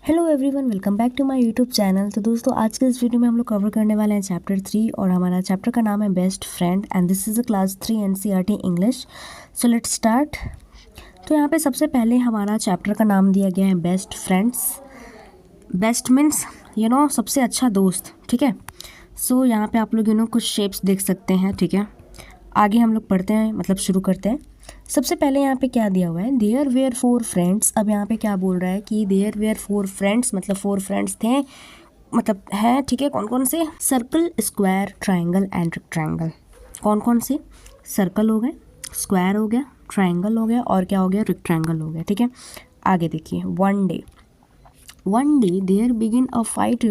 Hello everyone, welcome back to my YouTube channel. तो दोस्तों, आज के इस वीडियो में हम लोग कवर करने वाले हैं चैप्टर 3 और हमारा चैप्टर का नाम है best friend and this is a class 3 NCERT English. So let's start. तो यहाँ पे सबसे पहले हमारा चैप्टर का नाम दिया गया है बेस्ट फ्रेंड्स। बेस्ट मीन्स सबसे अच्छा दोस्त, ठीक है। सो यहाँ पे आप लोग कुछ शेप्स देख सकते हैं, ठीक है। आगे हम लोग पढ़ते हैं, मतलब शुरू करते हैं। सबसे पहले यहाँ पे क्या दिया हुआ है, देयर वेयर 4 फ्रेंड्स। अब यहाँ पे क्या बोल रहा है कि देयर वेयर 4 फ्रेंड्स, मतलब 4 फ्रेंड्स थे, मतलब है, ठीक है। कौन कौन से? Circle, square, triangle and rectangle. कौन कौन से? सर्कल हो गए, स्क्वायर हो गया, ट्राइंगल हो गया और क्या हो गया? रेक्टेंगल हो गया, ठीक है। आगे देखिए, one day there begin a fight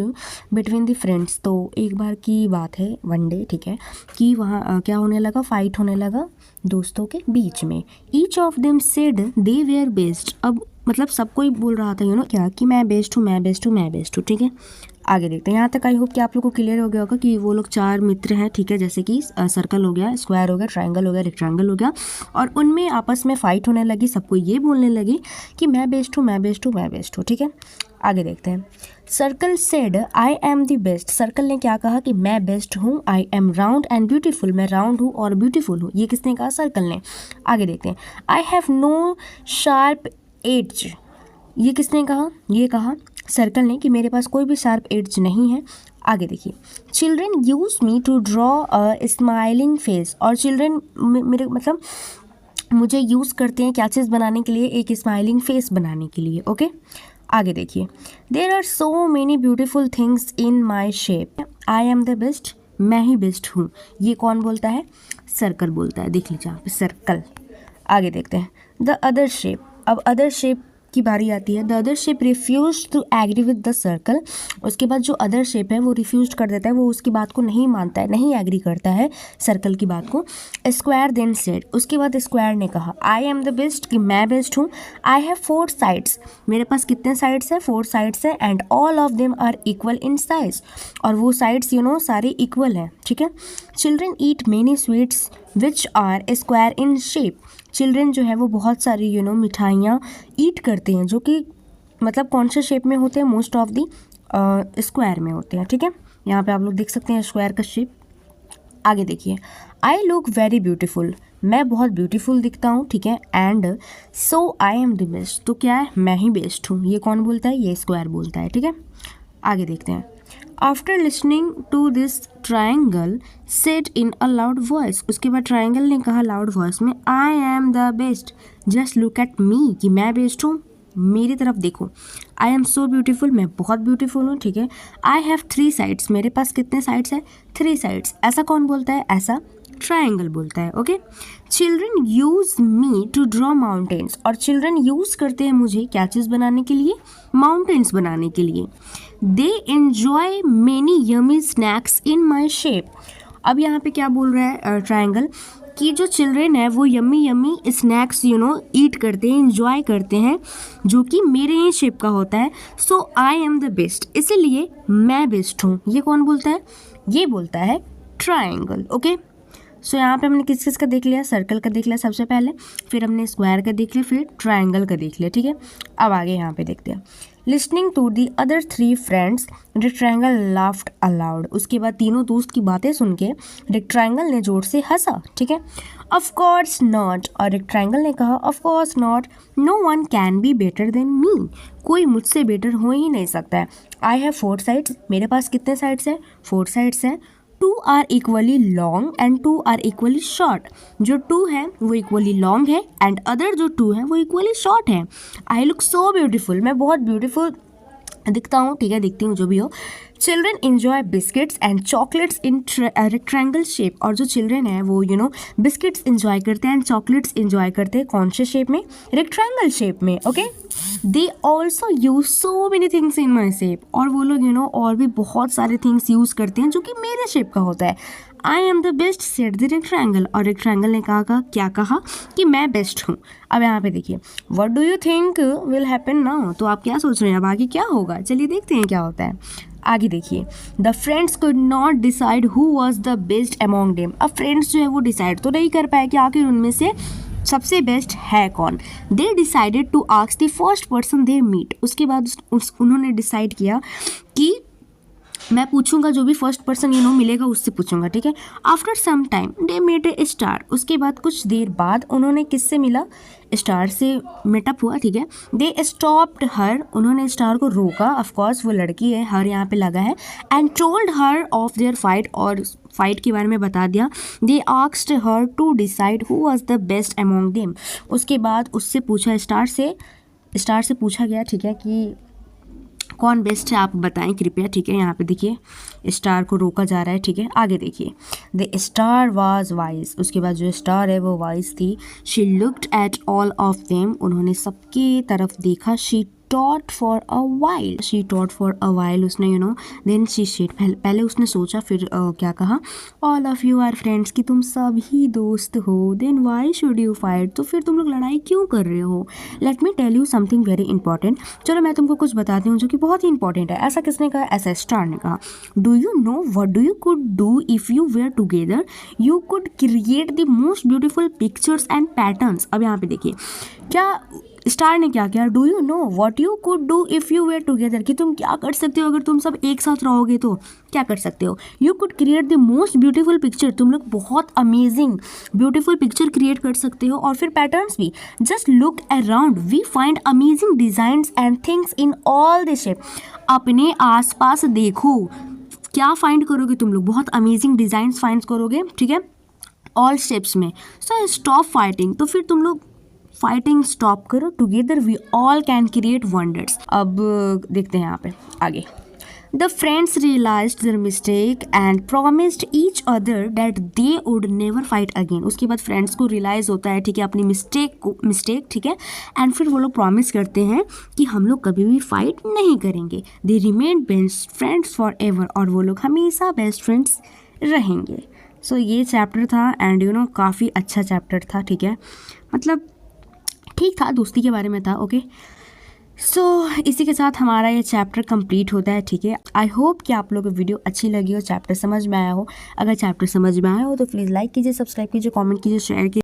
between the friends. तो एक बार की बात है, वन डे, ठीक है, कि वहाँ क्या होने लगा? फाइट होने लगा दोस्तों के बीच में। Each of them said they were best. अब मतलब सब कोई बोल रहा था क्या, कि मैं बेस्ट हूँ, मैं बेस्ट हूँ, मैं बेस्ट हूँ, ठीक है। आगे देखते हैं। यहाँ तक आई होप कि आप लोग को क्लियर हो गया होगा कि वो लोग 4 मित्र हैं, ठीक है। जैसे कि सर्कल हो गया, स्क्वायर हो गया, ट्राइंगल हो गया, रेक्टेंगल हो गया, और उनमें आपस में फाइट होने लगी। सबको ये बोलने लगी कि मैं बेस्ट हूँ, मैं बेस्ट हूँ, मैं बेस्ट हूँ, ठीक है। आगे देखते हैं। Circle said I am the best. Circle ने क्या कहा कि मैं बेस्ट हूँ। I am round and beautiful, मैं राउंड हूँ और ब्यूटीफुल हूँ। ये किसने कहा? सर्कल ने। आगे देखते हैं। I have no sharp edge. ये किसने कहा? ये कहा सर्कल ने कि मेरे पास कोई भी शार्प एज नहीं है। आगे देखिए। Children use me to draw a smiling face. और चिल्ड्रेन मेरे मतलब मुझे यूज़ करते हैं क्या चीज़ बनाने के लिए? एक स्माइलिंग फेस बनाने के लिए, ओके। आगे देखिए। There are so many beautiful things in my shape. I am the best, मैं ही बेस्ट हूँ। ये कौन बोलता है? सर्कल बोलता है। देख लीजिए यहाँ पे, सर्कल। आगे देखते हैं। The other shape. अब अदर शेप की बारी आती है। The other shape refuse to agree with the circle. उसके बाद जो अदर शेप है वो रिफ्यूज कर देता है, वो उसकी बात को नहीं मानता है, नहीं एग्री करता है सर्कल की बात को। Square then said. उसके बाद स्क्वायर ने कहा आई एम द बेस्ट, कि मैं बेस्ट हूँ। I have 4 sides. मेरे पास कितने साइड्स है? 4 साइड्स है। And all of them are equal in size. और वो साइड्स सारे इक्वल हैं, ठीक है। Children eat many sweets which are square in shape. Children जो है वो बहुत सारी मिठाइयाँ ईट करते हैं, जो कि मतलब कौन से शेप में होते हैं? मोस्ट ऑफ दी स्क्वायर में होते हैं, ठीक है। यहाँ पे आप लोग देख सकते हैं स्क्वायर का शेप। आगे देखिए। I look very beautiful. मैं बहुत ब्यूटीफुल दिखता हूँ, ठीक है। And so I am the best. तो क्या है? मैं ही बेस्ट हूँ। ये कौन बोलता है? ये स्क्वायर बोलता है, ठीक है। आगे देखते हैं। After listening to this triangle said in a loud voice. उसके बाद ट्राइंगल ने कहा लाउड वॉइस में, I am the best, just look at me, कि मैं बेस्ट हूँ, मेरी तरफ देखो। आई एम सो ब्यूटीफुल, मैं बहुत ब्यूटीफुल हूँ, ठीक है। I have 3 sides. मेरे पास कितने साइड्स है? 3 साइड्स। ऐसा कौन बोलता है? ऐसा ट्राइंगल बोलता है, okay. Children use me to draw mountains. और चिल्ड्रन यूज करते हैं मुझे क्या चीज़ बनाने के लिए? माउंटेन्स बनाने के लिए। They enjoy many yummy snacks in my shape. अब यहाँ पे क्या बोल रहा है ट्राइंगल, कि जो चिल्ड्रेन है वो यम्मी यम्मी स्नैक्स ईट करते हैं, इंजॉय करते हैं, जो कि मेरे ही शेप का होता है। सो आई एम द बेस्ट, इसीलिए मैं बेस्ट हूँ। ये कौन बोलता है? ये बोलता है ट्राइंगल, ओके। सो यहाँ पे हमने किस किस का देख लिया? सर्कल का देख लिया सबसे पहले, फिर हमने स्क्वायर का देख लिया, फिर ट्राइंगल का देख लिया, ठीक है। अब आगे यहाँ पे देखते हैं। Listening to the other 3 friends rectangle laughed aloud. उसके बाद तीनों दोस्त की बातें सुन के रेक्टेंगल ने जोर से हंसा, ठीक है। Of course not. और रेक्टेंगल ने कहा of course not, no one can be better than me. कोई मुझसे बेटर हो ही नहीं सकता है। I have 4 sides. मेरे पास कितने साइड्स है? 4 साइड्स हैं। 2 are equally long and 2 are equally short. जो 2 है वो इक्वली लॉन्ग है एंड अदर जो 2 है वो इक्वली शॉर्ट है। I look so beautiful. मैं बहुत ब्यूटीफुल दिखता हूँ, ठीक है, दिखती हूँ, जो भी हो। Children enjoy biscuits and chocolates in rectangle shape. और जो चिल्ड्रेन है वो बिस्किट्स इन्जॉय करते हैं एंड चॉकलेट्स इन्जॉय करते हैं कौन से शेप में? रेक्टेंगल शेप में, okay. They also use so many things in my shape. और वो लोग और भी बहुत सारे थिंग्स यूज़ करते हैं जो कि मेरे शेप का होता है। आई am the best said the rectangle. और रेक्टेंगल ने कहा क्या कहा? कि मैं बेस्ट हूँ। अब यहाँ पे देखिए, what do you think will happen now. तो आप क्या सोच रहे हैं अब आगे क्या होगा? चलिए देखते हैं क्या होता है। आगे देखिए। The friends could not decide who was the best among them. अब फ्रेंड्स जो है वो डिसाइड तो नहीं कर पाए कि आखिर उनमें से सबसे बेस्ट है कौन। They decided to ask the first person they meet. उसके बाद उन्होंने डिसाइड किया कि मैं पूछूंगा, जो भी फर्स्ट पर्सन मिलेगा उससे पूछूंगा, ठीक है। After some time they met a star. उसके बाद कुछ देर बाद उन्होंने किससे मिला, स्टार से मीटअप हुआ, ठीक है। दे स्टॉप्ड हर। उन्होंने स्टार को रोका, ऑफकोर्स वो लड़की है, हर यहाँ पे लगा है। And told her of their fight. और फाइट के बारे में बता दिया। They asked her to decide who was the best among them. उसके बाद उससे पूछा, स्टार से पूछा गया, ठीक है, कि कौन बेस्ट है आप बताएं कृपया, ठीक है। यहाँ पे देखिए स्टार को रोका जा रहा है, ठीक है। आगे देखिए, द स्टार वाज वाइज। उसके बाद जो स्टार है वो वाइज थी। She looked at all of them. उन्होंने सबकी तरफ देखा। She thought for a while. उसने देन शी सेड, पहले उसने सोचा, फिर क्या कहा, all of you are friends, कि तुम सभी दोस्त हो। Then why should you fight, तो फिर तुम लोग लड़ाई क्यों कर रहे हो। Let me tell you something very important. चलो मैं तुमको कुछ बताती हूँ जो कि बहुत ही इंपॉर्टेंट है। ऐसा किसने कहा, ऐसा स्टार ने कहा। Do you know what do you could do if you were together, you could create the most beautiful pictures and patterns. अब यहाँ पे देखिए क्या स्टार ने क्या किया। Do you know what you could do if you were together, कि तुम क्या कर सकते हो अगर तुम सब एक साथ रहोगे तो क्या कर सकते हो। You could create the most beautiful picture, तुम लोग बहुत अमेजिंग ब्यूटीफुल पिक्चर क्रिएट कर सकते हो, और फिर पैटर्न्स भी। Just look around, we find amazing designs and things in all the shape. अपने आसपास देखो, क्या फाइंड करोगे तुम लोग, बहुत अमेजिंग डिज़ाइंस फाइंड करोगे, ठीक है, ऑल शेप्स में। सो स्टॉप फाइटिंग, तो फिर तुम लोग फाइटिंग स्टॉप करो। Together we all can create wonders. अब देखते हैं यहाँ पे आगे। The friends realised their mistake and promised each other that they would never fight again. उसके बाद फ्रेंड्स को रियलाइज़ होता है, ठीक है, अपनी मिस्टेक, ठीक है, एंड फिर वो लोग प्रॉमिस करते हैं कि हम लोग कभी भी फाइट नहीं करेंगे। They remain best friends for ever, और वो लोग हमेशा बेस्ट फ्रेंड्स रहेंगे। सो ये चैप्टर था, एंड काफ़ी अच्छा चैप्टर था, ठीक है, मतलब ठीक था, दोस्ती के बारे में था, ओके। सो इसी के साथ हमारा ये चैप्टर कंप्लीट होता है, ठीक है। आई होप कि आप लोगों को वीडियो अच्छी लगी हो, चैप्टर समझ में आया हो। अगर चैप्टर समझ में आया हो तो प्लीज़ लाइक कीजिए, सब्सक्राइब कीजिए, कमेंट कीजिए, शेयर कीजिए।